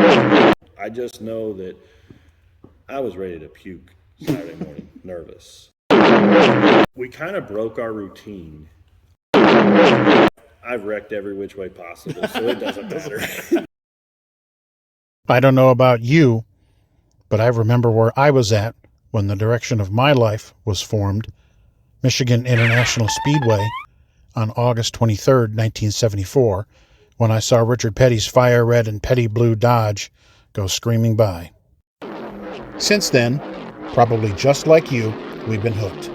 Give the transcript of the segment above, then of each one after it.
I just know that I was ready to puke Saturday morning, nervous. We kind of broke our routine. I've wrecked every which way possible, so it doesn't matter. I don't know about you, but I remember where I was at when the direction of my life was formed, Michigan International Speedway, on August 23rd, 1974, when I saw Richard Petty's fire red and petty blue Dodge go screaming by. Since then, probably just like you, we've been hooked.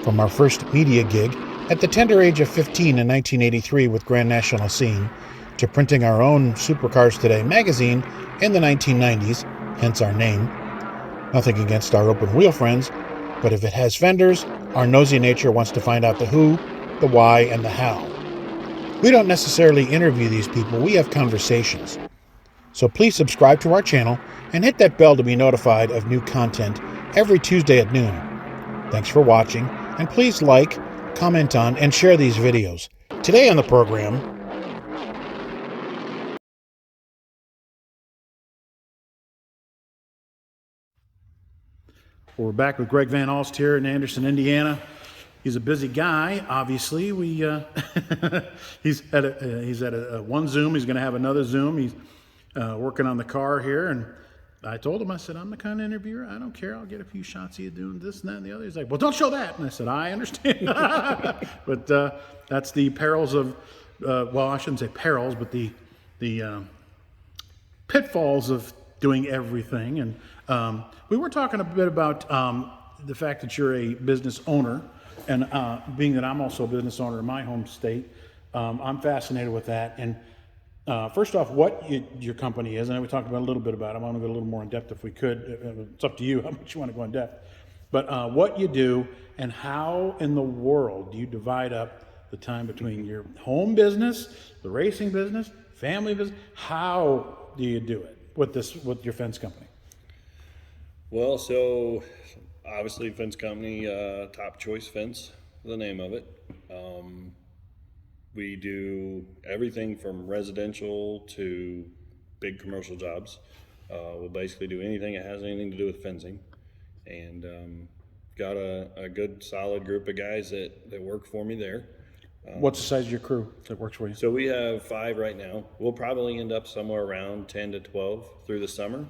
From our first media gig at the tender age of 15 in 1983 with Grand National Scene, to printing our own Supercars Today magazine in the 1990s, hence our name. Nothing against our open wheel friends, but if it has fenders, our nosy nature wants to find out the who, the why, and the how. We don't necessarily interview these people, we have conversations. So please subscribe to our channel and hit that bell to be notified of new content every Tuesday at noon. Thanks for watching, and please like, comment on, and share these videos. Today on the program, we're back with Greg Van Alst here in Anderson, Indiana. He's a busy guy, obviously. He's at one Zoom. He's going to have another Zoom. He's working on the car here, and I told him, I said, I'm the kind of interviewer, I don't care. I'll get a few shots of you doing this and that and the other. He's like, well, don't show that. And I said, I understand. But that's the perils of, well, I shouldn't say perils, but the pitfalls of doing everything. And we were talking a bit about the fact that you're a business owner, and being that I'm also a business owner in my home state, I'm fascinated with that. And first off, what your company is, and we talked about a little bit about it. I want to go a little more in depth if we could. It's up to you how much you want to go in depth. But what you do, and how in the world do you divide up the time between your home business, the racing business, family business? How do you do it with your fence company? Well, so obviously fence company, Top Choice Fence, the name of it. We do everything from residential to big commercial jobs. We'll basically do anything that has anything to do with fencing. And got a good solid group of guys that work for me there. What's the size of your crew that works for you? So we have 5 right now. We'll probably end up somewhere around 10 to 12 through the summer.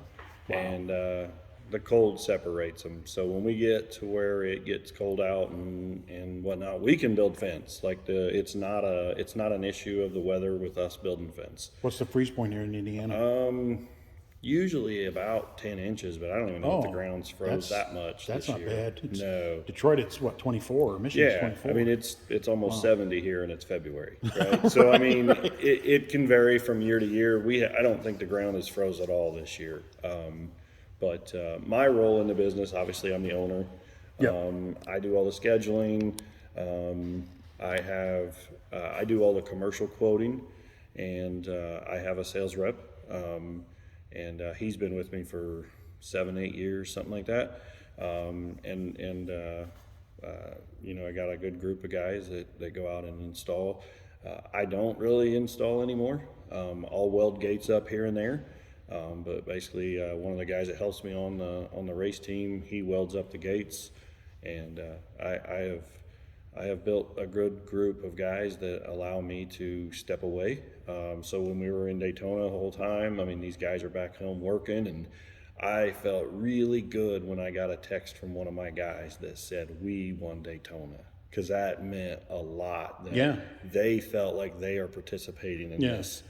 Wow. And the cold separates them. So when we get to where it gets cold out and whatnot, we can build fence. Like it's not an issue of the weather with us building fence. What's the freeze point here in Indiana? Usually about 10 inches, but I don't even know if the ground's froze that much. That's not bad. No. Detroit, it's what, 24? Michigan's 24. I mean, it's almost 70 here, and it's February, right? So I mean, it can vary from year to year. I don't think the ground is froze at all this year. But my role in the business, obviously, I'm the owner. Yep. I do all the scheduling. I do all the commercial quoting, and I have a sales rep. And he's been with me for 7-8 years, something like that. I got a good group of guys that go out and install. I don't really install anymore. I'll weld gates up here and there. But basically, one of the guys that helps me on the race team, he welds up the gates, and I have built a good group of guys that allow me to step away. So when we were in Daytona the whole time, I mean, these guys are back home working, and I felt really good when I got a text from one of my guys that said, we won Daytona, because that meant a lot. They felt like they are participating in this.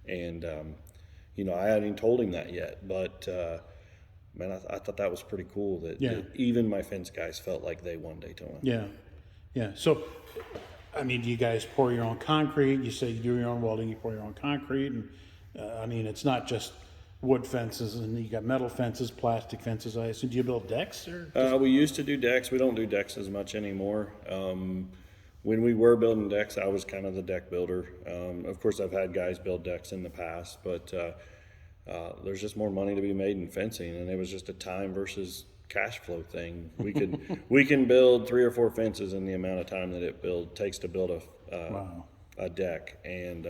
And, I hadn't even told him that yet, but man, I thought that was pretty cool that even my fence guys felt like they won Daytona. Yeah. So, I mean, do you guys pour your own concrete? You say you do your own welding, you pour your own concrete. And I mean, it's not just wood fences, and you got metal fences, plastic fences. I assume, do you build decks? We used to do decks. We don't do decks as much anymore. When we were building decks, I was kind of the deck builder. Of course, I've had guys build decks in the past, but there's just more money to be made in fencing, and it was just a time versus cash flow thing. We can build 3 or 4 fences in the amount of time that it takes to build a deck, and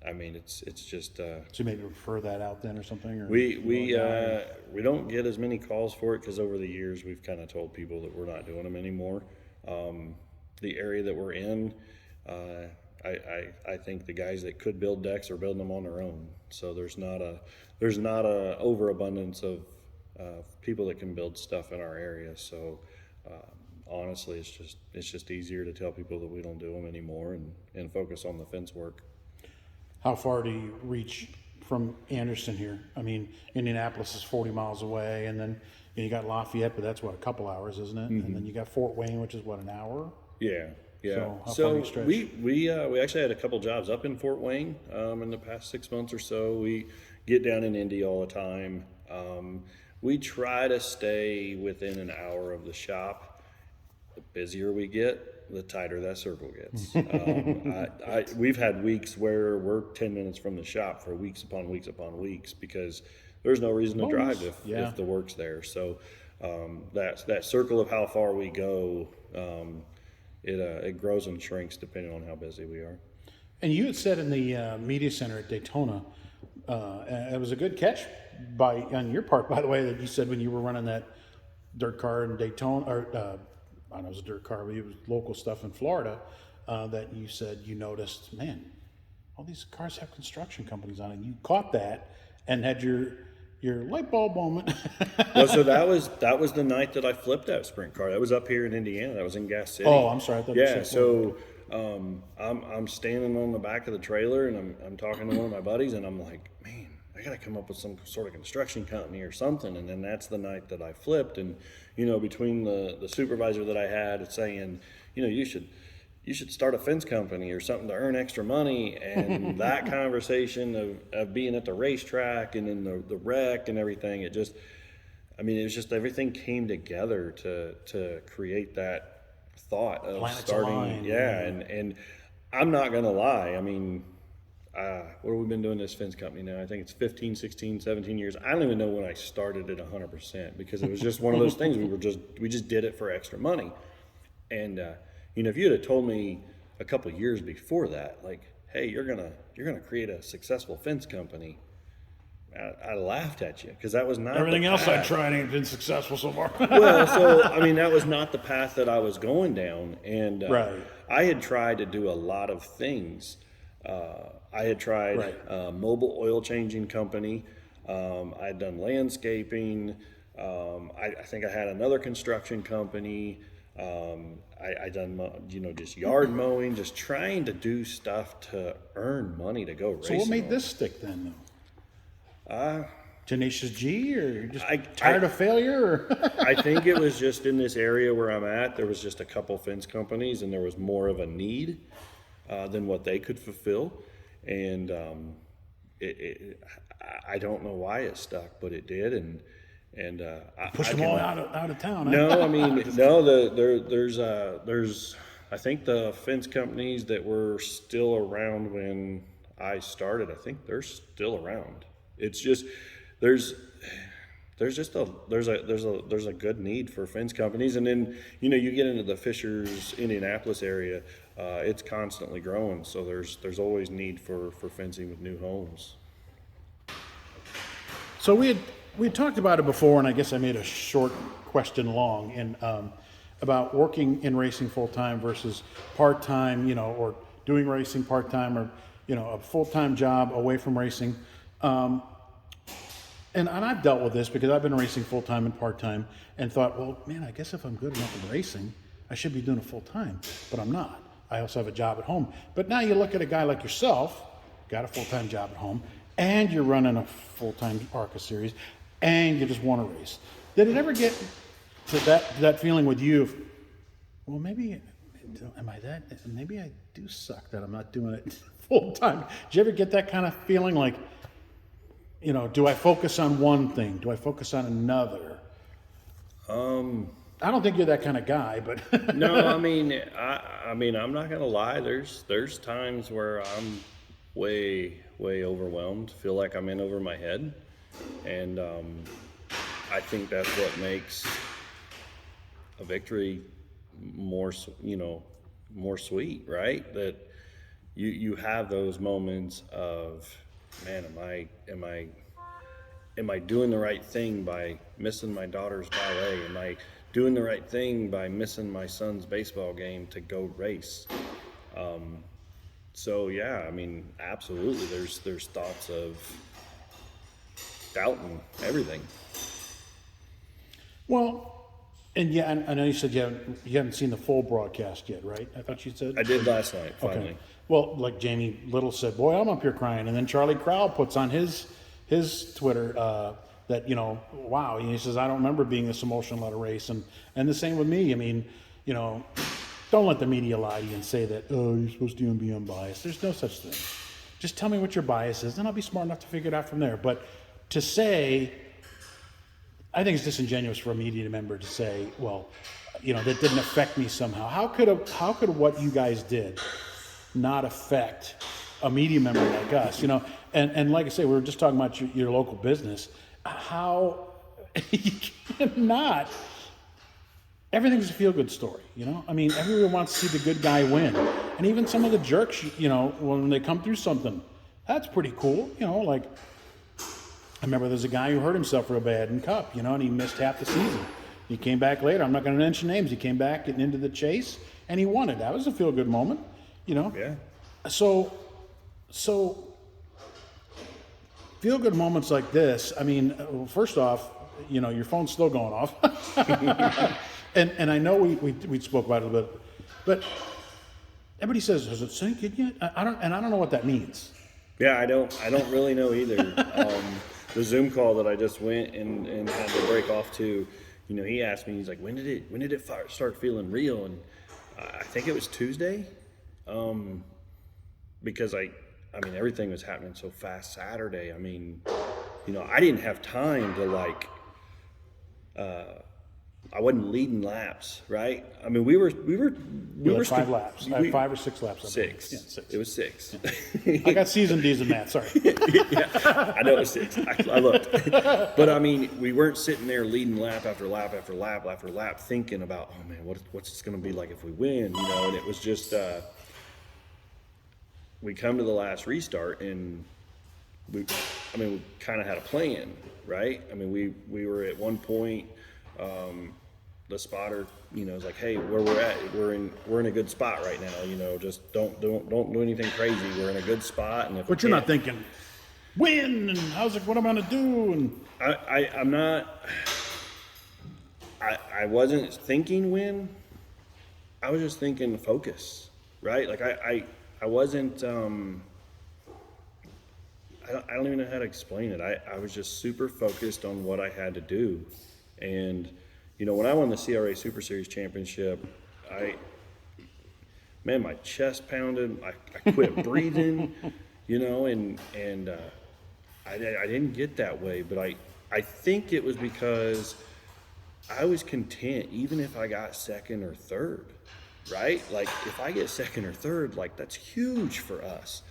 I mean, it's just So you maybe refer that out then or something? Or we don't get as many calls for it because over the years we've kind of told people that we're not doing them anymore. The area that we're in, I think the guys that could build decks are building them on their own. So there's not a overabundance of people that can build stuff in our area. So honestly, it's just easier to tell people that we don't do them anymore and focus on the fence work. How far do you reach from Anderson here? I mean, Indianapolis is 40 miles away, and then you got Lafayette, but that's what, a couple hours, isn't it? And then you got Fort Wayne, which is what, an hour? Yeah. So how far do So you stretch? we actually had a couple jobs up in Fort Wayne in the past 6 months or so. We get down in Indy all the time. We try to stay within an hour of the shop. The busier we get, the tighter that circle gets. We've had weeks where we're 10 minutes from the shop for weeks upon weeks upon weeks because there's no reason to drive if the work's there. So that circle of how far we go, it grows and shrinks depending on how busy we are. And you had said in the media center at Daytona, it was a good catch on your part, by the way, that you said when you were running that dirt car in Daytona, or I don't know, it was a dirt car, but it was local stuff in Florida, that you said you noticed, man, all these cars have construction companies on it. You caught that and had your light bulb moment. Well, so that was the night that I flipped that sprint car. That was up here in Indiana. That was in Gas City. Oh, I'm sorry. I thought you said so I'm standing on the back of the trailer and I'm talking to one of my buddies and I'm like, man, I got to come up with some sort of construction company or something. And then that's the night that I flipped. And, between the supervisor that I had saying, you should start a fence company or something to earn extra money. And that conversation of being at the racetrack and in the wreck and everything, it was just everything came together to create that thought of Planets starting. align. Yeah. And I'm not going to lie. I mean, what have we been doing this fence company now? I think it's 15, 16, 17 years. I don't even know when I started it 100% because it was just one of those things. We just did it for extra money. And, if you had told me a couple of years before that, like, hey, you're gonna create a successful fence company, I laughed at you because that was not Everything the else path. I've tried ain't been successful so far. Well, so that was not the path that I was going down, and Right. I had tried to do a lot of things. I had tried a mobile oil changing company. I had done landscaping. I think I had another construction company. I done just yard mowing, just trying to do stuff to earn money to go racing. So what made on. this stick then, though? Tenacious G, or you're just tired I- of failure? Or? I think it was just in this area where I'm at, there was just a couple fence companies and there was more of a need than what they could fulfill. And I don't know why it stuck, but it did. And Push them all out of town. Huh? No, I mean, no, there's, I think the fence companies that were still around when I started, I think they're still around. It's just, there's a good need for fence companies. And then, you get into the Fishers, Indianapolis area, it's constantly growing. So there's always need for fencing with new homes. So we had talked about it before, and I guess I made a short question long, and about working in racing full time versus part time, or doing racing part time, or a full time job away from racing. And I've dealt with this because I've been racing full time and part time, and thought, well, man, I guess if I'm good enough in racing, I should be doing it full time, but I'm not. I also have a job at home. But now you look at a guy like yourself, got a full time job at home, and you're running a full time ARCA series, and you just want to race. Did it ever get to that feeling with you of, well, maybe I do suck that I'm not doing it full time? Did you ever get that kind of feeling like, do I focus on one thing? Do I focus on another? I don't think you're that kind of guy, but No, I mean, I'm not gonna lie. There's times where I'm way overwhelmed, feel like I'm in over my head, and I think that's what makes a victory more sweet, right? That you have those moments of, man, am I doing the right thing by missing my daughter's ballet? Am I doing the right thing by missing my son's baseball game to go race? So yeah, I mean, absolutely. There's thoughts of doubting everything. Well, and yeah, I know you said you haven't seen the full broadcast yet, right? I thought you said. I did last night, finally. Okay. Well, like Jamie Little said, boy, I'm up here crying, and then Charlie Crowell puts on his Twitter that wow, he says I don't remember being this emotional at a race, and the same with me. I mean, don't let the media lie to you and say that you're supposed to be unbiased. There's no such thing. Just tell me what your bias is, and I'll be smart enough to figure it out from there. But to say, I think it's disingenuous for a media member to say, well, that didn't affect me somehow. How could what you guys did not affect a media member like us? And like I say, we were just talking about your local business. How you cannot. Everything's a feel-good story, I mean, everyone wants to see the good guy win, and even some of the jerks, when they come through something, that's pretty cool, Like, I remember there's a guy who hurt himself real bad in Cup, and he missed half the season. He came back later. I'm not going to mention names. He came back getting into the chase, and he won it. That was a feel-good moment, Yeah. So feel-good moments like this. I mean, first off, your phone's still going off. And I know we spoke about it a little bit, but everybody says, "Has it sunk in yet?" I don't know what that means. Yeah, I don't really know either. The Zoom call that I just went and had to break off to, he asked me, he's like, when did it start feeling real? And I think it was Tuesday, because I mean everything was happening so fast Saturday. I mean, I didn't have time to I wasn't leading laps, right? I mean, we were 5 laps. I had 5 or 6 laps. Six. Yeah, 6. It was 6. I got seasoned D's in math. Sorry. Yeah, I know it was 6. I looked, but I mean, we weren't sitting there leading lap after lap after lap after lap, thinking about, oh man, what's this going to be like if we win? And it was just we come to the last restart, and we kind of had a plan, right? I mean, we were at one point. The spotter, is like, hey, where we're at, we're in a good spot right now. Just don't do anything crazy. We're in a good spot, and if but you're not thinking win and what am I gonna do? And I'm not. I wasn't thinking win. I was just thinking focus, right? Like I wasn't. I don't even know how to explain it. I was just super focused on what I had to do. And, when I won the CRA Super Series championship, my chest pounded. I quit breathing, and I didn't get that way. But I think it was because I was content, even if I got second or third, right? Like, if I get second or third, that's huge for us.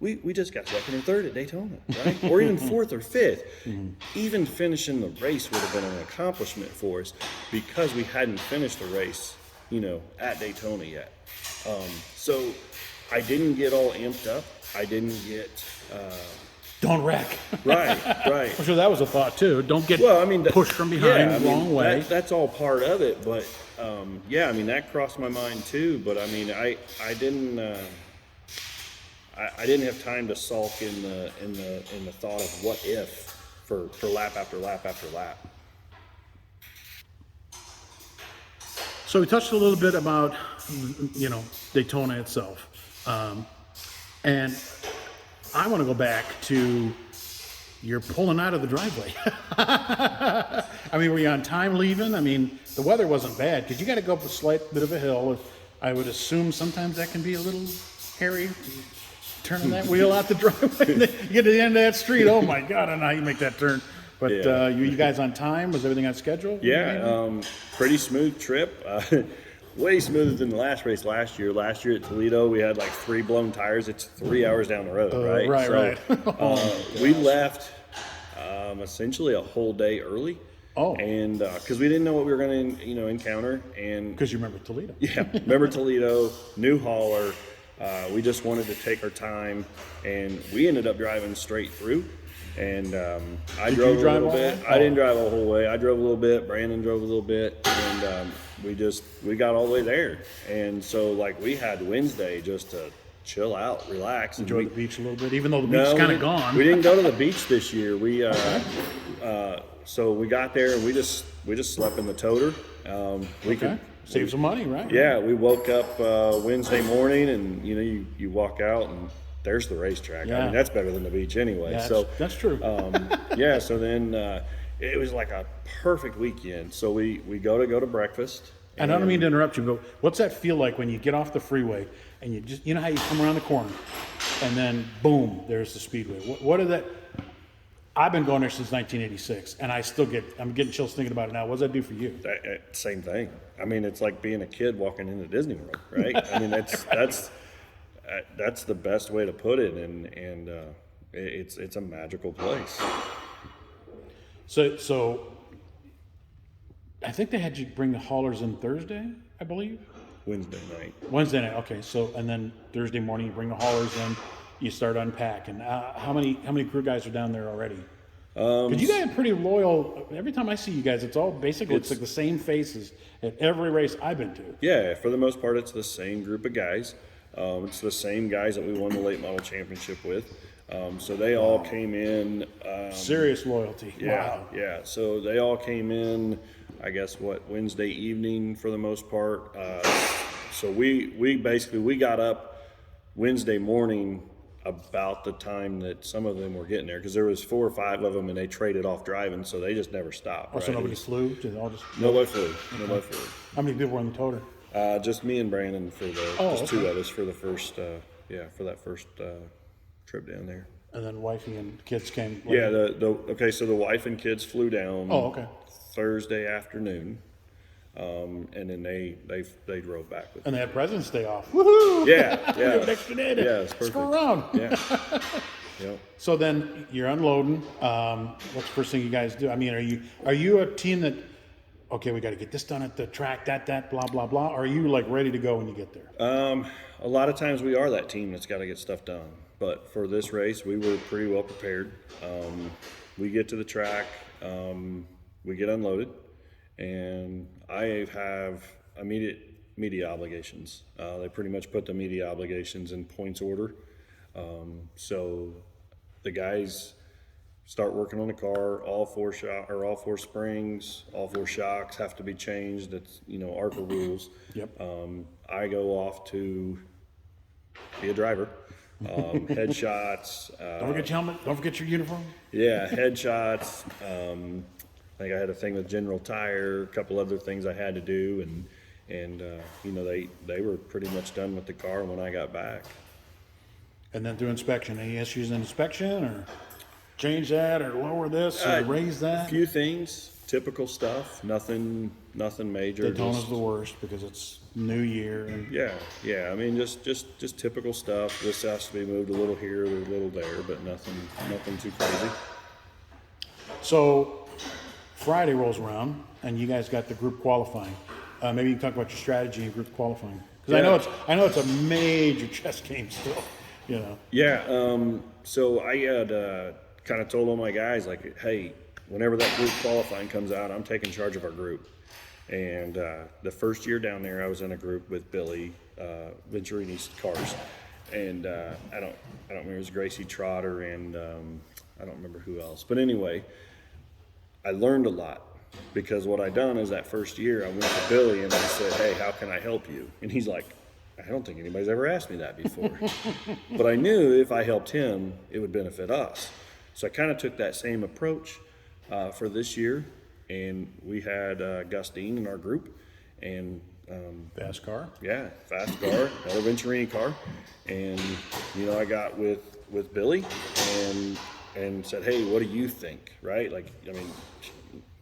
We just got second or third at Daytona, right? Or even fourth or fifth. Mm-hmm. Even finishing the race would have been an accomplishment for us because we hadn't finished the race, at Daytona yet. So I didn't get all amped up. I didn't get... Don't wreck. Right. I'm sure that was a thought too. Don't get pushed from behind the wrong way. That's all part of it. But, that crossed my mind too. But, I didn't... I didn't have time to sulk in the thought of what if for lap after lap after lap. So we touched a little bit about Daytona itself, and I want to go back to you're pulling out of the driveway. Were you on time leaving? The weather wasn't bad because you got to go up a slight bit of a hill. I would assume sometimes that can be a little hairy. Turning that wheel out the driveway, you get to the end of that street. Oh my God! I don't know how you make that turn. But yeah. You guys on time? Was everything on schedule? Yeah, pretty smooth trip. Way smoother than the last race last year. Last year at Toledo, we had 3 blown tires. It's 3 hours down the road, right? Right. We left essentially a whole day early. Oh. And because we didn't know what we were going to, encounter, and because you remember Toledo. Yeah, remember Toledo, new hauler. We just wanted to take our time, and we ended up driving straight through. And I Did drove you a drive little all bit. the way? I didn't drive the whole way. I drove a little bit. Brandon drove a little bit, and we got all the way there. And so like we had Wednesday just to chill out, relax, and Enjoy the beach a little bit, even though the beach no, is kind we of didn't- gone. We didn't go to the beach this year. So we got there and we just slept in the toter. We Okay. Save some money, right? yeah, we woke up Wednesday morning, and you walk out and there's the racetrack. I Yeah. mean, that's better than the beach anyway. Yeah, So that's true. yeah, so then it was like a perfect weekend. So we go to breakfast. And I don't mean to interrupt you, but what's that feel like when you get off the freeway and you just, how you come around the corner and then boom, there's the speedway. What are that? I've been going there since 1986 and I'm getting chills thinking about it now. What does that do for you? Same thing. I mean, it's like being a kid walking into Disney World, right? I mean, that's the best way to put it, and it's a magical place. So I think they had you bring the haulers in Thursday, I believe. Wednesday night. Wednesday night, okay. So and then Thursday morning you bring the haulers in, you start unpacking. How many crew guys are down there already? Because you guys are pretty loyal. Every time I see you guys, it's all basically it's like the same faces at every race I've been to. Yeah, for the most part, it's the same group of guys. It's the same guys that we won the late model championship with. So they all came in. Serious loyalty. Yeah, Wow. yeah. So they all came in, I guess, Wednesday evening for the most part. So we basically got up Wednesday morning about the time that some of them were getting there, because there was 4 or 5 of them and they traded off driving, so they just never stopped. Oh, so nobody flew? Did they all just? Nobody flew. Nobody flew. How many people were in the toter? Just me and Brandon for Oh, two of us for the first for that first trip down there. And then wifey and kids came. Yeah, later. so the wife and kids flew down. Oh, okay. Thursday afternoon, and then they drove back with. And they had President's Day off. Woohoo! Yeah, yeah, An extra day to yeah, it's perfect. screw around. Yeah, yep. So then you're unloading. What's the first thing you guys do? I mean, are you a team that, okay, we got to get this done at the track, that, blah, blah, blah? Or are you like ready to go when you get there? A lot of times we are that team that's got to get stuff done. But for this race, we were pretty well prepared. We get to the track, we get unloaded, and I have immediate media obligations. They pretty much put the media obligations in points order. So the guys start working on the car. All 4 springs, all 4 shocks have to be changed. That's ARCA rules. Yep. I go off to be a driver. Headshots. Don't forget your helmet. Don't forget your uniform. Yeah, headshots. I think I had a thing with General Tire, a couple other things I had to do, and they were pretty much done with the car when I got back. And then through inspection, any issues in inspection, or change that, or lower this, or raise A that? few things, typical stuff, nothing major. Daytona's just- the worst because it's New Year. And Yeah. I mean, just typical stuff. This has to be moved a little here, a little there, but nothing too crazy. So Friday rolls around, and you guys got the group qualifying. Maybe you can talk about your strategy in group qualifying, because I know it's a major chess game still. Yeah. So I had kind of told all my guys, like, hey, whenever that group qualifying comes out, I'm taking charge of our group. And the first year down there, I was in a group with Billy Venturini's cars, and I don't remember, it was Gracie Trotter and I don't remember who else. But anyway, I learned a lot, because what I done is that first year I went to Billy and I said, hey, how can I help you? And he's like, I don't think anybody's ever asked me that before. But I knew if I helped him, it would benefit us. So I kind of took that same approach for this year, and we had Gus Dean in our group, and Fast car. yeah, fast car, another Venturini car, and I got with Billy and said, hey, what do you think? Right? Like, I mean,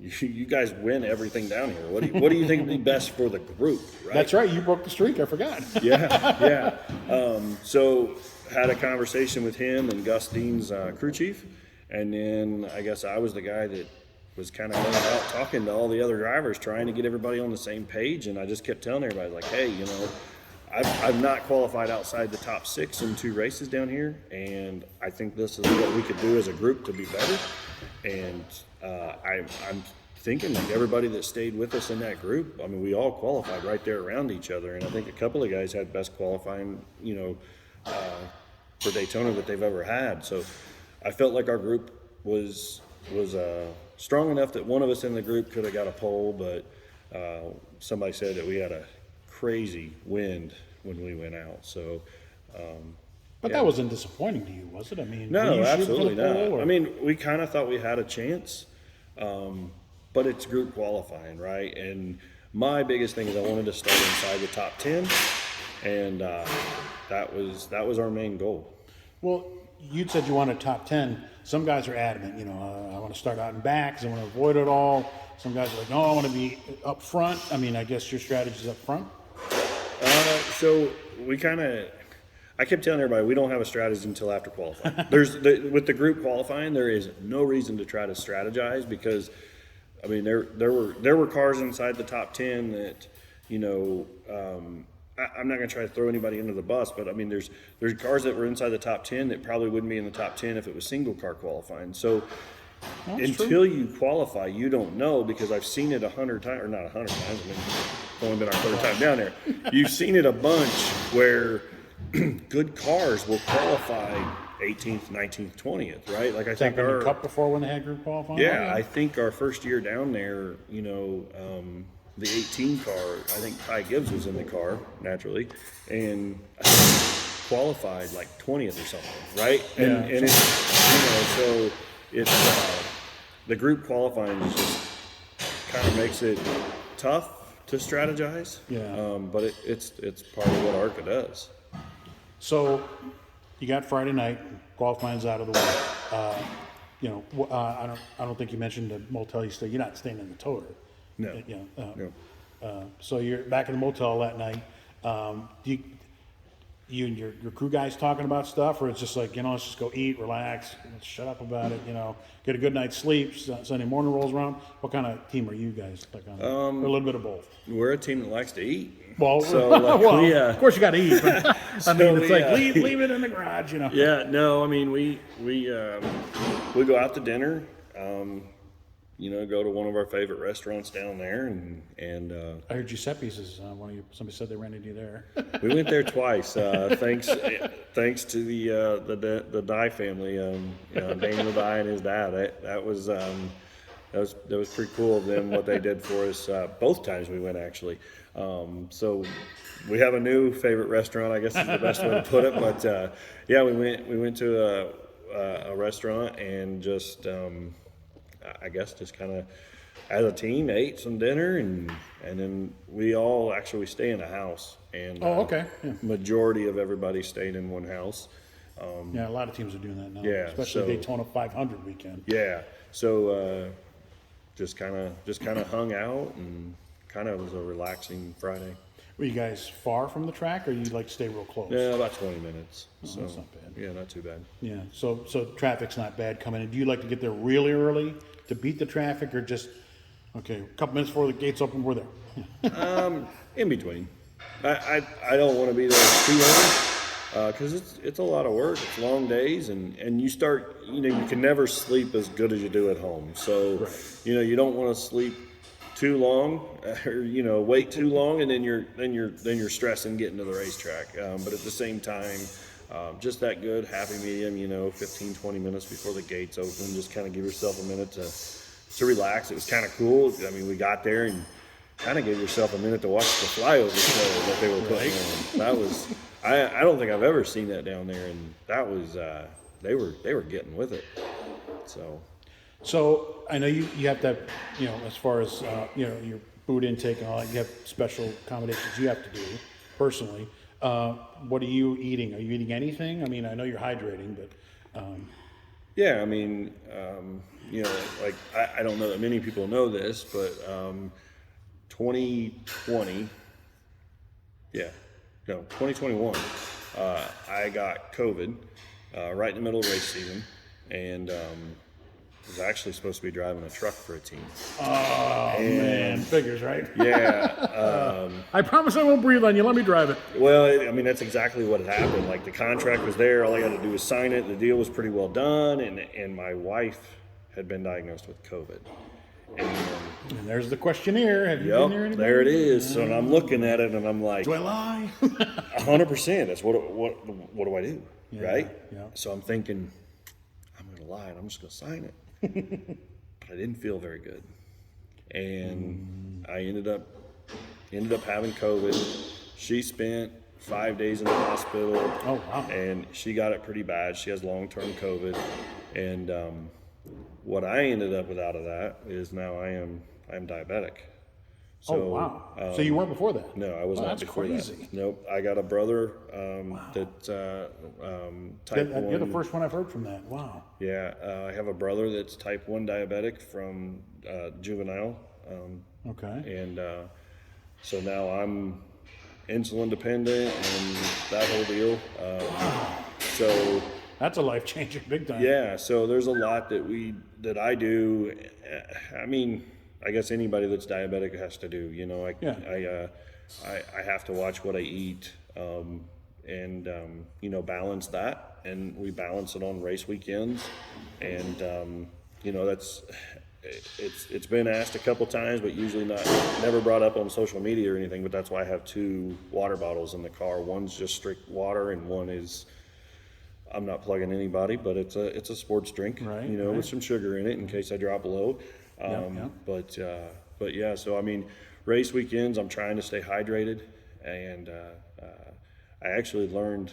you guys win everything down here. What do you think would be best for the group? Right? That's right. You broke the streak. I forgot. Yeah. So had a conversation with him and Gus Dean's crew chief, and then I guess I was the guy that was kind of going out talking to all the other drivers, trying to get everybody on the same page. And I just kept telling everybody, like, hey, I've not qualified outside the top 6 in 2 races down here, and I think this is what we could do as a group to be better. And I'm thinking like everybody that stayed with us in that group, I mean, we all qualified right there around each other, and I think a couple of guys had best qualifying, for Daytona that they've ever had. So I felt like our group was strong enough that one of us in the group could have got a pole, but somebody said that we had a crazy wind when we went out. So, But that wasn't disappointing to you, was it? I mean, were no, you shooting for absolutely the pole, not. or- I mean, we kind of thought we had a chance, but it's group qualifying, right? And my biggest thing is I wanted to start inside the top 10, and that was our main goal. Well, you said you wanted top 10. Some guys are adamant, I want to start out in back because I want to avoid it all. Some guys are like, no, I want to be up front. I mean, I guess your strategy is up front. So I kept telling everybody we don't have a strategy until after qualifying. With the group qualifying, there is no reason to try to strategize because, I mean, there were cars inside the top 10 that, I'm not going to try to throw anybody under the bus, but I mean, there's cars that were inside the top 10 that probably wouldn't be in the top 10 if it was single car qualifying. So until you qualify, you don't know, because I've seen it 100 times, or not 100 times. I mean, it's only been our 3rd time down there. You've seen it a bunch where good cars will qualify 18th, 19th, 20th, right? Like I think Been in our the Cup before when they had group qualifying. yeah, I think our first year down there, the 18 car, I think Ty Gibbs was in the car naturally, and qualified like 20th or something, right? And it's so it's the group qualifying is just kind of makes it tough to strategize. Yeah. But it's part of what ARCA does. So you got Friday night, qualifying's out of the way. I don't think you mentioned the motel you stay. You're not staying in the toter. No. No. So you're back in the motel that night. Do you and your crew guys talking about stuff, or it's just like, let's just go eat, relax, shut up about it, get a good night's sleep, Sunday morning rolls around? What kind of team are you guys? Like or a little bit of both? We're a team that likes to eat. Well, so of course you got to eat. But, I mean, it's like leave it in the garage, Yeah, no, I mean we go out to dinner. Go to one of our favorite restaurants down there, and I heard Giuseppe's is somebody said they ran into you there. we went there twice. Thanks to the Dye family, Daniel Dye and his dad. That was pretty cool of them what they did for us both times we went actually. So we have a new favorite restaurant, I guess is the best way to put it. But we went to a restaurant and just. I guess just kind of as a team ate some dinner and then we all actually stay in a house, and okay. Yeah. Majority of everybody stayed in one house. A lot of teams are doing that now. Yeah, especially Daytona 500 weekend. Yeah, so just kind of hung out and kind of was a relaxing Friday. Were you guys far from the track, or you like stay real close? Yeah, about 20 minutes. So that's not bad. Yeah, not too bad. Yeah, so traffic's not bad coming in. Do you like to get there really early to beat the traffic, or just a couple minutes before the gates open, we're there? In between. I don't want to be there too early because it's a lot of work. It's long days, and you start. You can never sleep as good as you do at home. So Right. You don't want to sleep too long, or wait too long, and then you're stressing getting to the racetrack. But at the same time, just that good happy medium. 15, 20 minutes before the gates open, just kind of give yourself a minute to relax. It was kind of cool. I mean, we got there and kind of gave yourself a minute to watch the flyover show that they were putting on. That was I don't think I've ever seen that down there, and that was they were getting with it. So I know you have to have, as far as, your food intake and all that, you have special accommodations you have to do personally. What are you eating? Are you eating anything? I mean, I know you're hydrating, but... Yeah, I mean, like I don't know that many people know this, but 2020, 2021, I got COVID right in the middle of race season, and was actually supposed to be driving a truck for a team. Oh, man. Figures, right? Yeah. I promise I won't breathe on you. Let me drive it. Well, I mean, that's exactly what happened. Like, the contract was there. All I had to do was sign it. The deal was pretty well done. And my wife had been diagnosed with COVID. And there's the questionnaire. Have you been there anybody? There it is. So I'm looking at it and I'm like, Do I lie? 100%. That's what do I do? Right? Yeah. So I'm thinking, I'm going to lie and I'm just going to sign it. But I didn't feel very good. And I ended up having COVID. She spent 5 days in the hospital. Oh, wow. And she got it pretty bad. She has long-term COVID. And what I ended up with out of that is now I am diabetic. So, oh, wow. So you weren't before that? No, I was not that's before crazy. that. Nope. I got a brother that type 1. You're the first one I've heard from that. Wow. Yeah, I have a brother that's type 1 diabetic from juvenile. Okay. And so now I'm insulin dependent and that whole deal. So that's a life changer, big time. yeah, so there's a lot that I do. I mean, I guess anybody that's diabetic has to do. You know, I have to watch what I eat, and you know, balance that, and we balance it on race weekends, and you know, it's been asked a couple times, but usually never brought up on social media or anything. But that's why I have 2 water bottles in the car. One's just strict water, and one is, I'm not plugging anybody, but it's a sports drink, right, you know, right. with some sugar in it in case I drop low. But yeah, so I mean, race weekends, I'm trying to stay hydrated, and I actually learned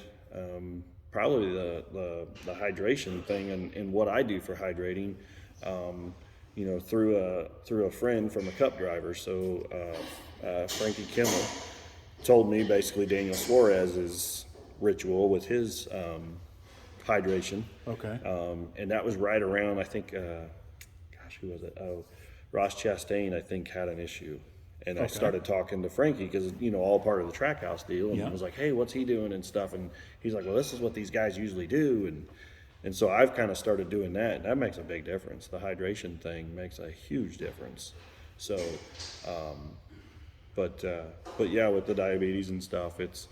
probably the hydration thing and what I do for hydrating, you know, through a friend from a Cup driver. So Frankie Kimmel told me basically Daniel Suarez's ritual with his hydration. Okay. And that was right around, I think, who was it? Oh, Ross Chastain, I think, had an issue. And I started talking to Frankie because, you know, all part of the track house deal. And I was like, hey, what's he doing and stuff? And he's like, well, this is what these guys usually do. And so I've kind of started doing that. And that makes a big difference. The hydration thing makes a huge difference. So, but yeah, with the diabetes and stuff, it's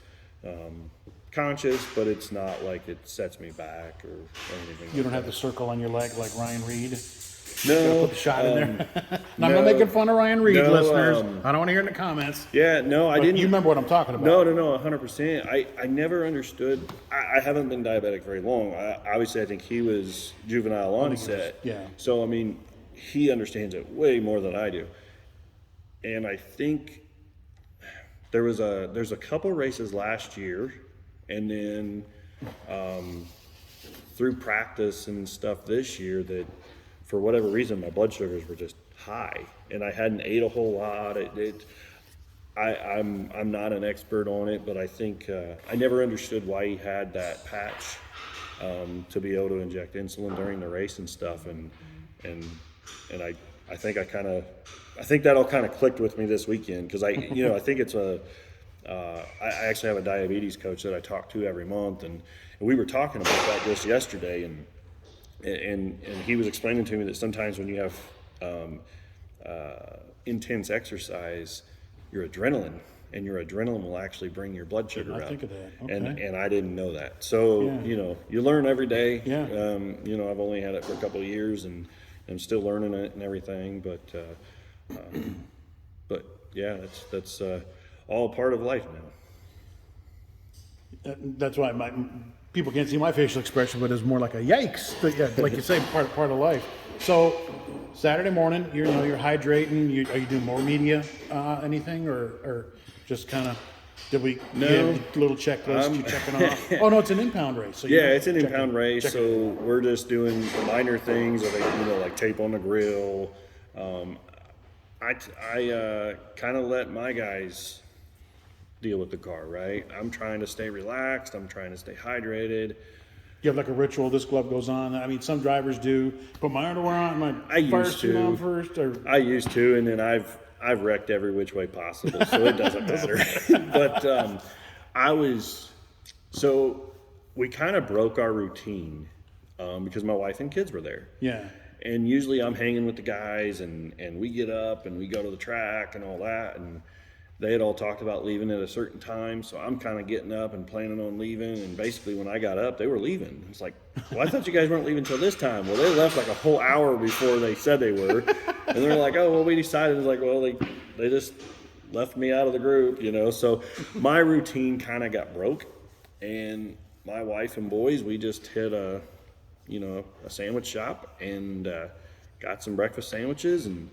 conscious, but it's not like it sets me back or anything. You don't have the circle on your leg like Ryan Reed? No. Put the shot in there. I'm not making fun of Ryan Reed, listeners. I don't want to hear it in the comments. Yeah, no, I didn't. You remember what I'm talking about? No, 100%. I never understood. I haven't been diabetic very long. Obviously, I think he was juvenile onset. Yeah. So, I mean, he understands it way more than I do. And I think there's a couple races last year, and then through practice and stuff this year that, for whatever reason, my blood sugars were just high, and I hadn't ate a whole lot. I'm not an expert on it, but I think I never understood why he had that patch to be able to inject insulin during the race and stuff, and I think that all kind of clicked with me this weekend because I think it's I actually have a diabetes coach that I talk to every month, and we were talking about that just yesterday, and he was explaining to me that sometimes when you have intense exercise, your adrenaline will actually bring your blood sugar up. I think of that. Okay. And I didn't know that. So, you learn every day. Yeah. I've only had it for a couple of years and I'm still learning it and everything, but yeah, that's all part of life now. That's why people can't see my facial expression, but it's more like a yikes. But yeah, like you say, part of life. So Saturday morning, you're hydrating. Are you doing more media, anything, or just kind of? Did we get a little checklist you checking off? Oh no, it's an impound race. So yeah, it's an impound race. So we're just doing minor things, like tape on the grill. I kind of let my guys deal with the car, right? I'm trying to stay relaxed. I'm trying to stay hydrated. You have like a ritual. This glove goes on. I mean, some drivers do. Put my underwear on, my fire suit on first. I used to, and then I've wrecked every which way possible, so it doesn't matter. But we kind of broke our routine because my wife and kids were there. Yeah. And usually I'm hanging with the guys, and we get up and we go to the track and all that. And they had all talked about leaving at a certain time, so I'm kind of getting up and planning on leaving. And basically, when I got up, they were leaving. It's like, well, I thought you guys weren't leaving until this time. Well, they left like a whole hour before they said they were, and they're like, oh, well, we decided. It's like, well, they just left me out of the group, you know. So my routine kind of got broke, and my wife and boys, we just hit a sandwich shop and got some breakfast sandwiches, and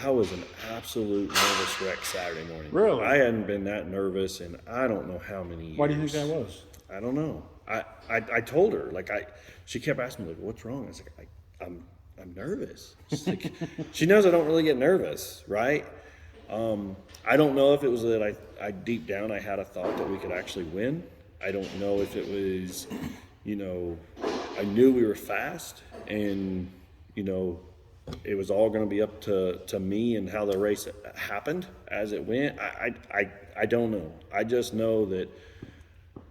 I was an absolute nervous wreck Saturday morning. Really? I hadn't been that nervous in I don't know how many years. Why do you think that was? I don't know. I told her, she kept asking me, like, what's wrong? I was like, I'm nervous. She's like, she knows I don't really get nervous, right? I don't know if it was that I deep down I had a thought that we could actually win. I don't know if it was, I knew we were fast, and, it was all going to be up to me and how the race happened as it went. I don't know. I just know that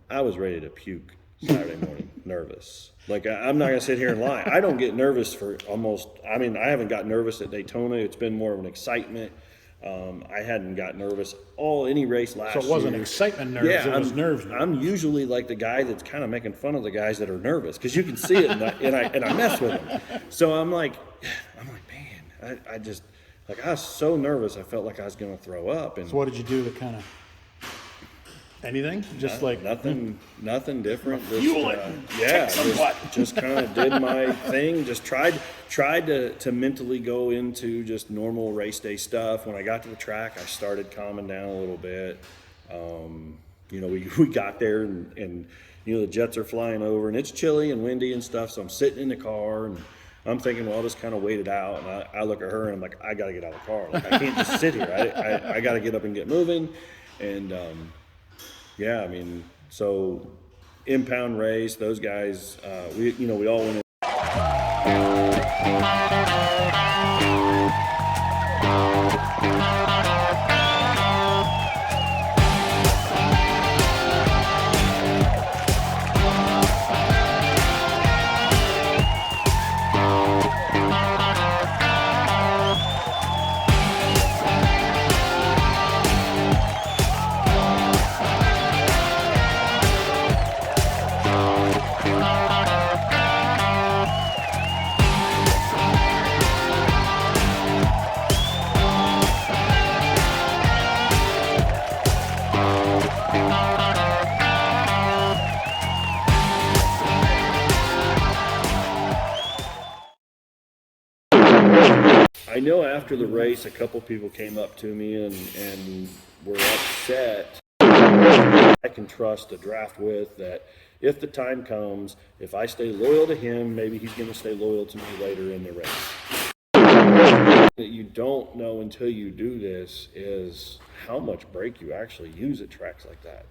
I was ready to puke Saturday morning, nervous. Like, I'm not going to sit here and lie. I don't get nervous for I haven't got nervous at Daytona. It's been more of an excitement. I hadn't got nervous any race last year. So it wasn't excitement nerves, yeah, it was nerves. I'm usually like the guy that's kind of making fun of the guys that are nervous, because you can see it, and I mess with them. So I'm like, man, I just, I was so nervous, I felt like I was going to throw up. And So what did you do to kind of, anything? Just nothing different. Fuel it. Just kind of did my thing. Just tried to mentally go into just normal race day stuff. When I got to the track, I started calming down a little bit. We got there, and the jets are flying over, and it's chilly and windy and stuff. So I'm sitting in the car, and I'm thinking, well, I'll just kind of wait it out. And I look at her, and I'm like, I got to get out of the car. Like, I can't just sit here. I got to get up and get moving. And so impound race, those guys, we all went in. I know after the race, a couple people came up to me and were upset. I can trust a draft with that. If the time comes, if I stay loyal to him, maybe he's going to stay loyal to me later in the race. That you don't know until you do this is how much brake you actually use at tracks like that.